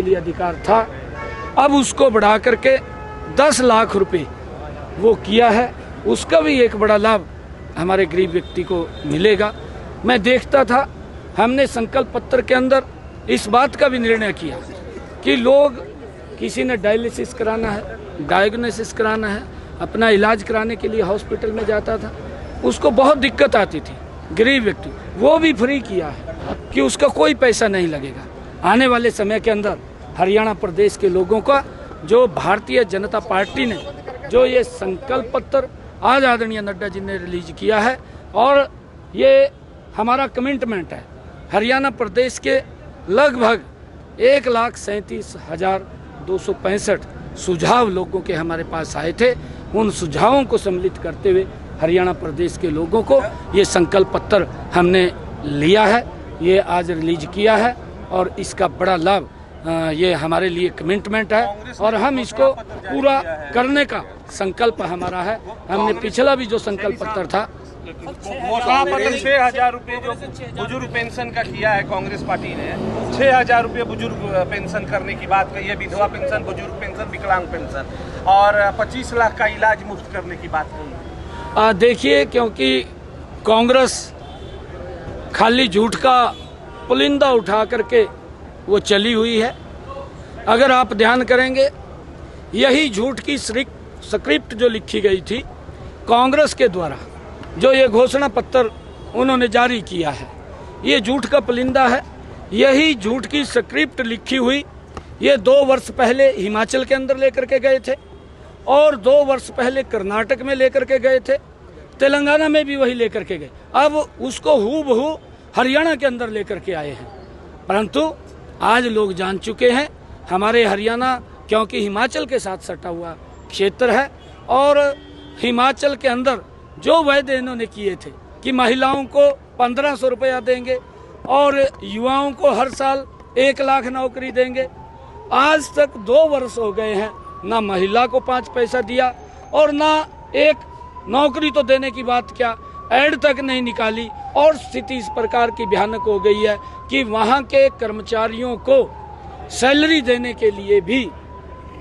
लिए अधिकार था, अब उसको बढ़ा करके 10 लाख रुपए वो किया है। उसका भी एक बड़ा लाभ हमारे गरीब व्यक्ति को मिलेगा। मैं देखता था, हमने संकल्प पत्र के अंदर इस बात का भी निर्णय किया कि लोग, किसी ने डायलिसिस कराना है, डायग्नोसिस कराना है, अपना इलाज कराने के लिए हॉस्पिटल में जाता था, उसको बहुत दिक्कत आती थी, गरीब व्यक्ति, वो भी फ्री किया है कि उसका कोई पैसा नहीं लगेगा। आने वाले समय के अंदर हरियाणा प्रदेश के लोगों का, जो भारतीय जनता पार्टी ने जो ये संकल्प पत्र आज आदरणीय नड्डा जी ने रिलीज किया है, और ये हमारा कमिटमेंट है, हरियाणा प्रदेश के लगभग 1,37,265 सुझाव लोगों के हमारे पास आए थे। उन सुझावों को सम्मिलित करते हुए हरियाणा प्रदेश के लोगों को ये संकल्प पत्र हमने लिया है, ये आज रिलीज किया है, और इसका बड़ा लाभ ये हमारे लिए कमिटमेंट है, और हम इसको पूरा करने का संकल्प हमारा है। हमने पिछला भी जो संकल्प पत्र था, 6,000 रुपये जो बुजुर्ग पेंशन का किया है कांग्रेस पार्टी ने, 6,000 रुपये बुजुर्ग पेंशन करने की बात कही है, विधवा पेंशन, बुजुर्ग पेंशन, विकलांग पेंशन, और 25 लाख का इलाज मुफ्त करने की बात कही है। देखिए, क्योंकि कांग्रेस खाली झूठ का पुलिंदा उठा करके वो चली हुई है। अगर आप ध्यान करेंगे, यही झूठ की स्क्रिप्ट जो लिखी गई थी कांग्रेस के द्वारा, जो ये घोषणा पत्र उन्होंने जारी किया है, ये झूठ का पुलिंदा है। यही झूठ की स्क्रिप्ट लिखी हुई ये 2 वर्ष पहले हिमाचल के अंदर लेकर के गए थे, और 2 वर्ष पहले कर्नाटक में लेकर के गए थे, तेलंगाना में भी वही लेकर के गए। अब उसको हूबहू हरियाणा के अंदर लेकर के आए हैं। परंतु आज लोग जान चुके हैं, हमारे हरियाणा, क्योंकि हिमाचल के साथ सटा हुआ क्षेत्र है, और हिमाचल के अंदर जो वायदे इन्होंने किए थे कि महिलाओं को 1,500 रुपया देंगे और युवाओं को हर साल 1 लाख नौकरी देंगे, आज तक 2 वर्ष हो गए हैं, ना महिला को 5 पैसा दिया, और ना एक नौकरी तो देने की बात क्या, ऐड तक नहीं निकाली। और स्थिति इस प्रकार की भयानक हो गई है कि वहाँ के कर्मचारियों को सैलरी देने के लिए भी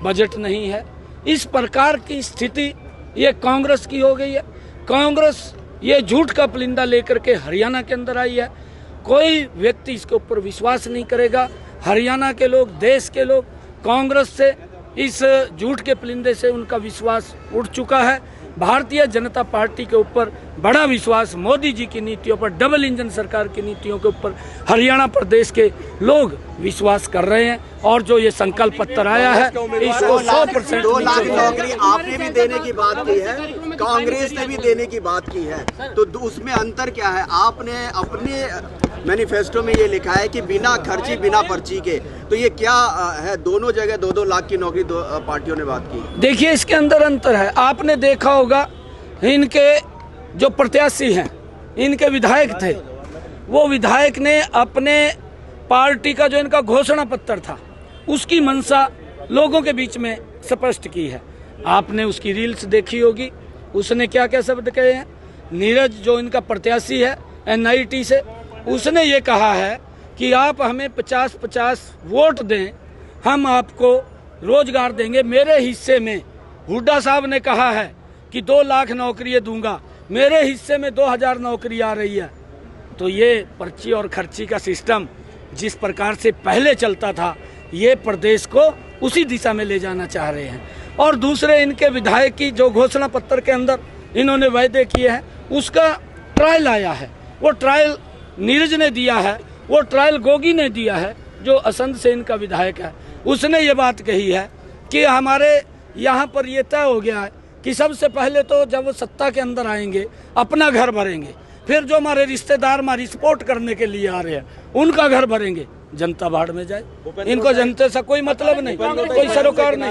बजट नहीं है। इस प्रकार की स्थिति ये कांग्रेस की हो गई है। कांग्रेस ये झूठ का पुलिंदा लेकर के हरियाणा के अंदर आई है। कोई व्यक्ति इसके ऊपर विश्वास नहीं करेगा। हरियाणा के लोग, देश के लोग कांग्रेस से, इस झूठ के पुलिंदे से उनका विश्वास उठ चुका है। भारतीय जनता पार्टी के ऊपर बड़ा विश्वास, मोदी जी की नीतियों पर, डबल इंजन सरकार की नीतियों के ऊपर हरियाणा प्रदेश के लोग विश्वास कर रहे हैं। और जो ये संकल्प पत्र आया है, इसको 100% 2 लाख नौकरी आपने भी देने की बात की है, कांग्रेस ने भी देने की बात की है, तो उसमें अंतर क्या है? आपने अपने मैनिफेस्टो में ये लिखा है कि बिना खर्ची बिना पर्ची के, तो ये क्या है? दोनों जगह 2-2 लाख की नौकरी पार्टियों ने बात की। देखिए, इसके अंदर अंतर है। आपने देखा होगा, इनके जो प्रत्याशी हैं, इनके विधायक थे, वो विधायक ने अपने पार्टी का जो इनका घोषणा पत्र था, उसकी मंशा लोगों के बीच में स्पष्ट की है। आपने उसकी रील्स देखी होगी, उसने क्या क्या शब्द कहे हैं। नीरज जो इनका प्रत्याशी है NIT से, उसने ये कहा है कि आप हमें 50-50 वोट दें, हम आपको रोजगार देंगे। मेरे हिस्से में हुड्डा साहब ने कहा है कि 2 लाख नौकरियां दूंगा, मेरे हिस्से में 2,000 नौकरी आ रही है। तो ये पर्ची और खर्ची का सिस्टम जिस प्रकार से पहले चलता था, ये प्रदेश को उसी दिशा में ले जाना चाह रहे हैं। और दूसरे, इनके विधायक की जो घोषणा पत्र के अंदर इन्होंने वायदे किए हैं, उसका ट्रायल आया है। वो ट्रायल नीरज ने दिया है, वो ट्रायल गोगी ने दिया है, जो असंध से इनका विधायक है। उसने ये बात कही है कि हमारे यहाँ पर ये तय हो गया है कि सबसे पहले तो जब वो सत्ता के अंदर आएंगे, अपना घर भरेंगे, फिर जो हमारे रिश्तेदार हमारी सपोर्ट करने के लिए आ रहे हैं, उनका घर भरेंगे। जनता बाढ़ में जाए, इनको जनता से कोई मतलब नहीं, कोई सरोकार नहीं।